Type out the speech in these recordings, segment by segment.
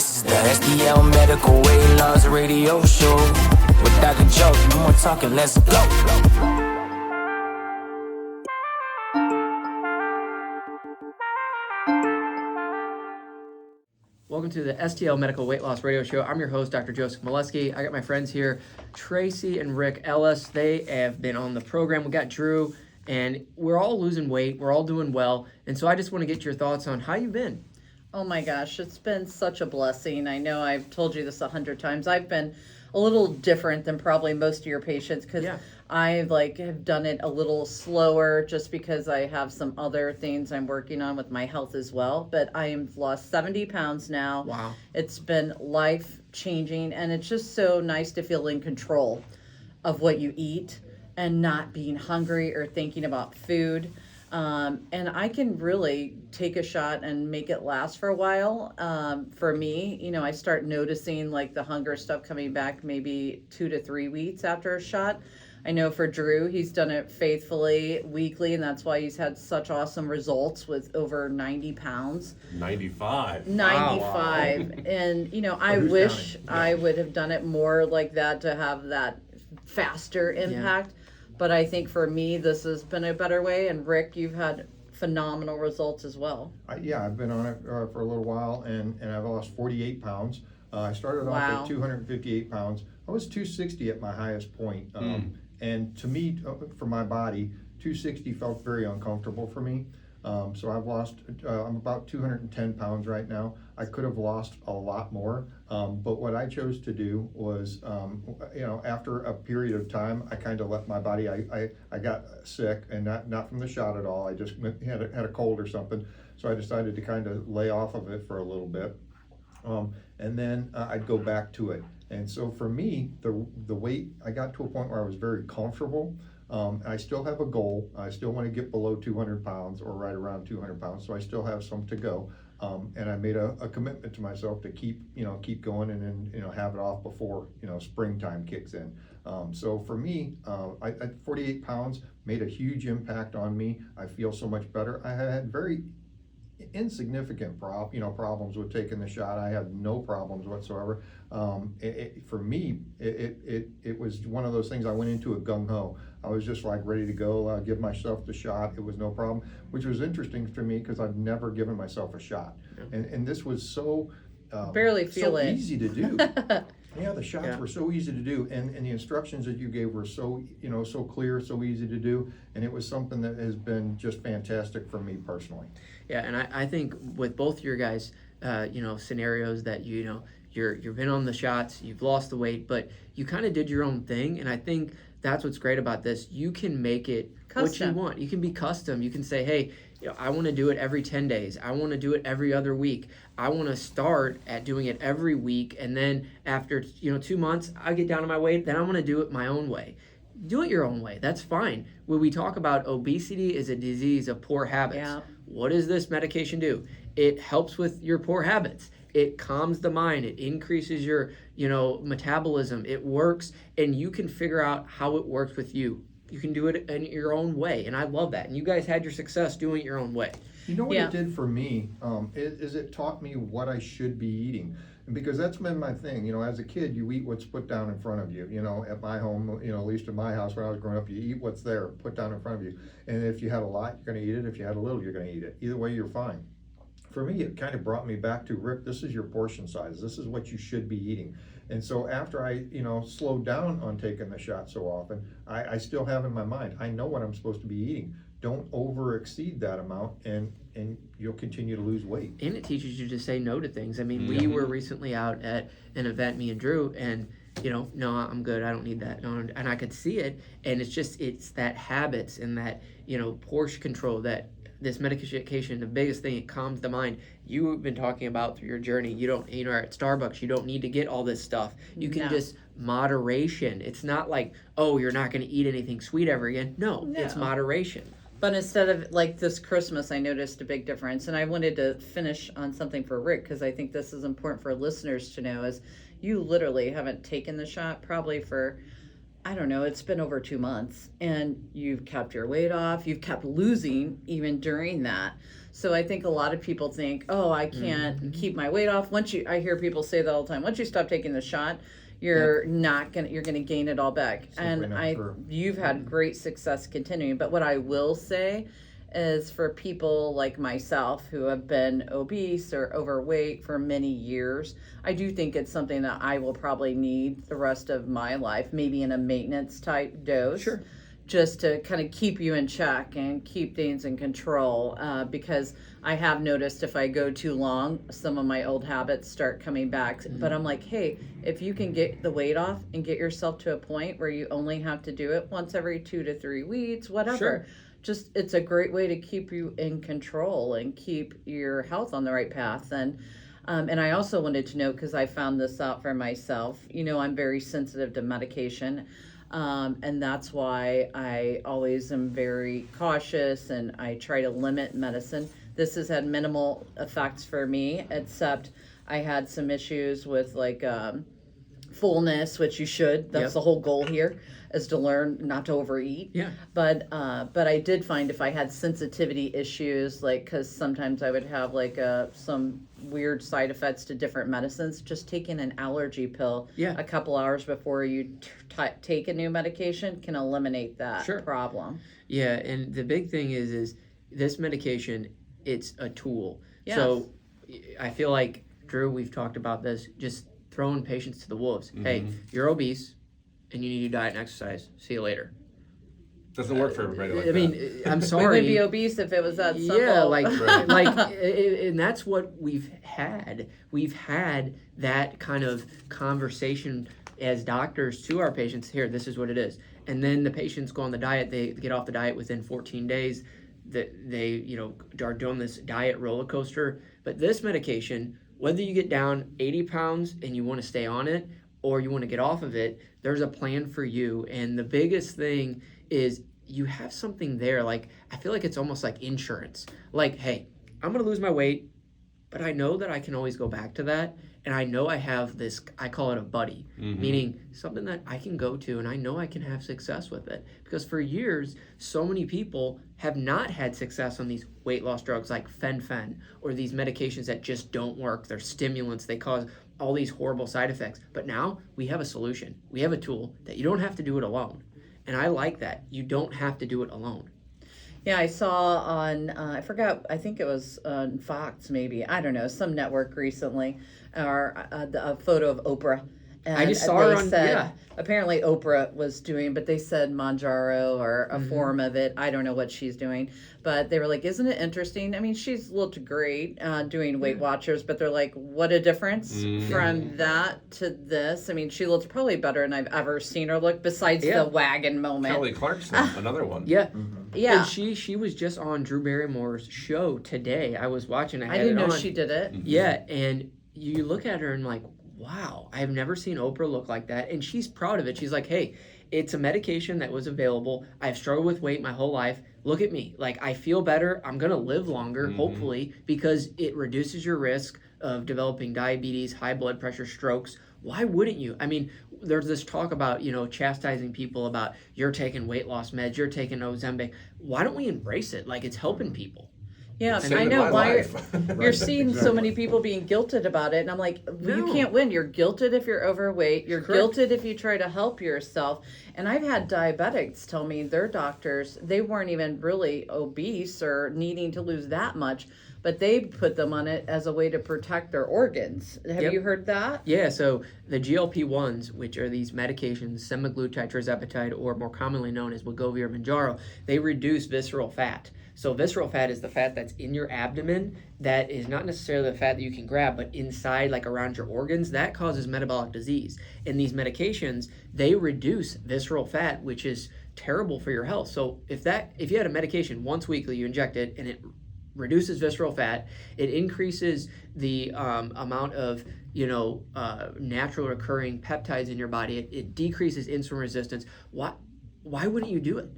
This is the STL Medical Weight Loss Radio Show. With Dr. Joe, no more talking, let's go. Welcome to the STL Medical Weight Loss Radio Show. I'm your host, Dr. Joseph Moleski. I got my friends here, Tracy and Rick Ellis. They have been on the program. We got Drew, and we're all losing weight. We're all doing well. And so I just want to get your thoughts on how you've been. Oh my gosh, it's been such a blessing. I know I've told you this 100 times. I've been a little different than probably most of your patients because I have done it a little slower just because I have some other things I'm working on with my health as well. But I have lost 70 pounds now. Wow. It's been life-changing, and it's just so nice to feel in control of what you eat and not being hungry or thinking about food. And I can really take a shot and make it last for a while. For me, I start noticing like the hunger stuff coming back maybe 2 to 3 weeks after a shot. I know for Drew, he's done it faithfully weekly, and that's why he's had such awesome results with over 90 pounds. 95. 95. Wow. And, I wish I would have done it more like that to have that faster impact. Yeah. But I think for me, this has been a better way. And Rick, you've had phenomenal results as well. I've been on it for a little while, and I've lost 48 pounds. I started off at 258 pounds. I was 260 at my highest point. And to me, for my body, 260 felt very uncomfortable for me. So I've lost, I'm about 210 pounds right now. I could have lost a lot more, but what I chose to do was, after a period of time, I kind of let my body, I got sick, and not from the shot at all. I just had a cold or something. So I decided to kind of lay off of it for a little bit. And then I'd go back to it. And so for me, the weight, I got to a point where I was very comfortable. I still have a goal. I still want to get below 200 pounds or right around 200 pounds. So I still have some to go. And I made a commitment to myself to keep going and then, have it off before, springtime kicks in. So for me, I 48 pounds made a huge impact on me. I feel so much better. I had very insignificant problems with taking the shot. I have no problems whatsoever. For me, it was one of those things. I went into it gung-ho. I was just like ready to go, give myself the shot. It was no problem, which was interesting for me because I've never given myself a shot. And this was so barely feel it. Easy to do. Yeah, the shots were so easy to do, and the instructions that you gave were so so clear, so easy to do, and it was something that has been just fantastic for me personally. Yeah, and I think with both your guys, scenarios that you've been on the shots, you've lost the weight, but you kind of did your own thing, and I think that's what's great about this. You can make it custom. What you want. You can be custom. You can say, hey, I want to do it every 10 days. I want to do it every other week. I want to start at doing it every week, and then after 2 months, I get down to my weight. Then I want to do it my own way. Do it your own way. That's fine. When we talk about obesity is a disease of poor habits. Yeah. What does this medication do? It helps with your poor habits. It calms the mind. It increases your metabolism. It works, and you can figure out how it works with you. You can do it in your own way, and I love that. And you guys had your success doing it your own way. You know what it did for me is it taught me what I should be eating, and because that's been my thing. As a kid, you eat what's put down in front of you. At my home, at least in my house when I was growing up, you eat what's there, put down in front of you. And if you had a lot, you're going to eat it. If you had a little, you're going to eat it. Either way, you're fine. For me, it kind of brought me back to, Rick, this is your portion size. This is what you should be eating. And so after I, slowed down on taking the shot so often, I still have in my mind, I know what I'm supposed to be eating. Don't over exceed that amount, and you'll continue to lose weight. And it teaches you to say no to things. I mean, we were recently out at an event, me and Drew, and no, I'm good. I don't need that. No, and I could see it, and it's that habits and that, portion control that this medication, the biggest thing, it calms the mind. You've been talking about through your journey. You don't, at Starbucks, you don't need to get all this stuff. You can just moderation. It's not like, oh, you're not going to eat anything sweet ever again. No, it's moderation. But instead of like this Christmas, I noticed a big difference. And I wanted to finish on something for Rick, because I think this is important for listeners to know, is you literally haven't taken the shot probably for, I don't know, it's been over 2 months, and you've kept your weight off. You've kept losing even during that. So I think a lot of people think, oh, I can't keep my weight off. I hear people say that all the time. Once you stop taking the shot, you're you're gonna gain it all back. You've had great success continuing. But what I will say is, for people like myself who have been obese or overweight for many years, I do think it's something that I will probably need the rest of my life, maybe in a maintenance type dose. Sure. Just to kind of keep you in check and keep things in control, because I have noticed if I go too long, some of my old habits start coming back. But I'm like, hey, if you can get the weight off and get yourself to a point where you only have to do it once every 2 to 3 weeks, whatever. Sure. Just, it's a great way to keep you in control and keep your health on the right path. And I also wanted to know, because I found this out for myself, I'm very sensitive to medication. And that's why I always am very cautious, and I try to limit medicine. This has had minimal effects for me, except I had some issues with fullness, which you should. That's the whole goal here, is to learn not to overeat. Yeah. But I did find if I had sensitivity issues, because sometimes I would have some weird side effects to different medicines, just taking an allergy pill a couple hours before you take a new medication can eliminate that problem. Yeah, and the big thing is this medication, it's a tool. Yes. So I feel like, Drew, we've talked about this, just throwing patients to the wolves. Hey, you're obese and you need to diet and exercise. See you later. Doesn't work for everybody like that. I mean, I'm sorry. We would be obese if it was that simple. Yeah, and that's what we've had. We've had that kind of conversation as doctors to our patients. Here, this is what it is. And then the patients go on the diet. They get off the diet within 14 days. They are doing this diet roller coaster. But this medication, whether you get down 80 pounds and you want to stay on it, or you want to get off of it, there's a plan for you. And the biggest thing is you have something there. I feel like it's almost like insurance. Hey, I'm going to lose my weight, but I know that I can always go back to that. And I know I have this, I call it a buddy, meaning something that I can go to and I know I can have success with it. Because for years, so many people have not had success on these weight loss drugs like fen-phen, or these medications that just don't work. They're stimulants. They cause all these horrible side effects. But now we have a solution. We have a tool that you don't have to do it alone. And I like that. You don't have to do it alone. Yeah, I saw on, I forgot, I think it was on Fox maybe, I don't know, some network recently, or a photo of Oprah. And I just saw her on, apparently Oprah was doing, but they said Manjaro or a form of it. I don't know what she's doing. But they were like, isn't it interesting? I mean, she's looked great doing Weight Watchers, but they're like, what a difference from that to this. I mean, she looks probably better than I've ever seen her look, besides the wagon moment. Kelly Clarkson, another one. Yeah. Yeah. And she was just on Drew Barrymore's show today. I was watching. I didn't know she did it. Yeah, and you look at her and wow, I've never seen Oprah look like that. And she's proud of it. She's like, hey, it's a medication that was available. I've struggled with weight my whole life. Look at me. I feel better. I'm going to live longer, hopefully, because it reduces your risk of developing diabetes, high blood pressure, strokes. Why wouldn't you? I mean, there's this talk about, chastising people about you're taking weight loss meds, you're taking Ozempic. Why don't we embrace it? It's helping people. Yeah, I know why you're seeing so many people being guilted about it, and I'm like, you can't win. You're guilted if you're overweight. You're guilted if you try to help yourself. And I've had diabetics tell me their doctors, they weren't even really obese or needing to lose that much, but they put them on it as a way to protect their organs. Have you heard that? Yeah, so the GLP-1s, which are these medications, semaglutide, tirzepatide, or more commonly known as Wegovy or Mounjaro, they reduce visceral fat. So visceral fat is the fat that's in your abdomen that is not necessarily the fat that you can grab, but inside, around your organs, that causes metabolic disease. And these medications, they reduce visceral fat, which is terrible for your health. So if you had a medication once weekly, you inject it, and it reduces visceral fat, it increases the amount of natural occurring peptides in your body, it decreases insulin resistance. Why wouldn't you do it?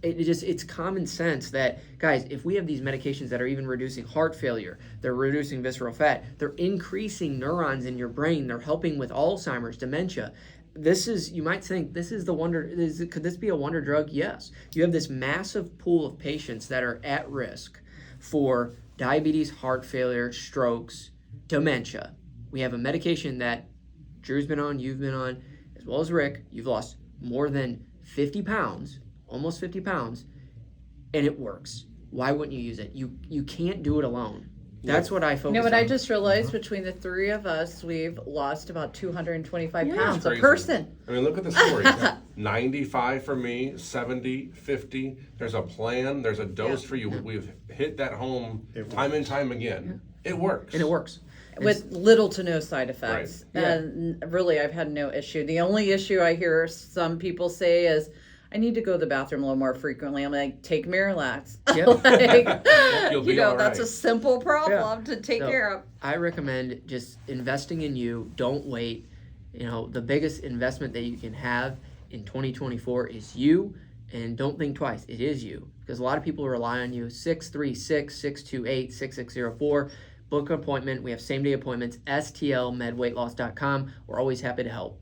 It's common sense that, guys, if we have these medications that are even reducing heart failure, they're reducing visceral fat, they're increasing neurons in your brain, they're helping with Alzheimer's, dementia. You might think, could this be a wonder drug? Yes. You have this massive pool of patients that are at risk for diabetes, heart failure, strokes, dementia. We have a medication that Drew's been on, you've been on, as well as Rick. You've lost more than 50 pounds, almost 50 pounds, and it works. Why wouldn't you use it? You can't do it alone. That's what I focus on. You know what I just realized? Between the three of us, we've lost about 225 pounds That's a crazy. person. I mean, look at the stories. 95 for me, 70, 50. There's a plan. There's a dose for you. We've hit that home time and time again. It works. And it works. With little to no side effects. Right. Yeah. And really, I've had no issue. The only issue I hear some people say is, I need to go to the bathroom a little more frequently. I'm like, take Miralax. Yep. You'll be That's all a simple problem to take So, care of. I recommend just investing in you. Don't wait. The biggest investment that you can have in 2024 is you, and don't think twice. It is you, because a lot of people rely on you. 636-628-6604. Book an appointment. We have same-day appointments. STL Medical Weight Loss.com. We're always happy to help.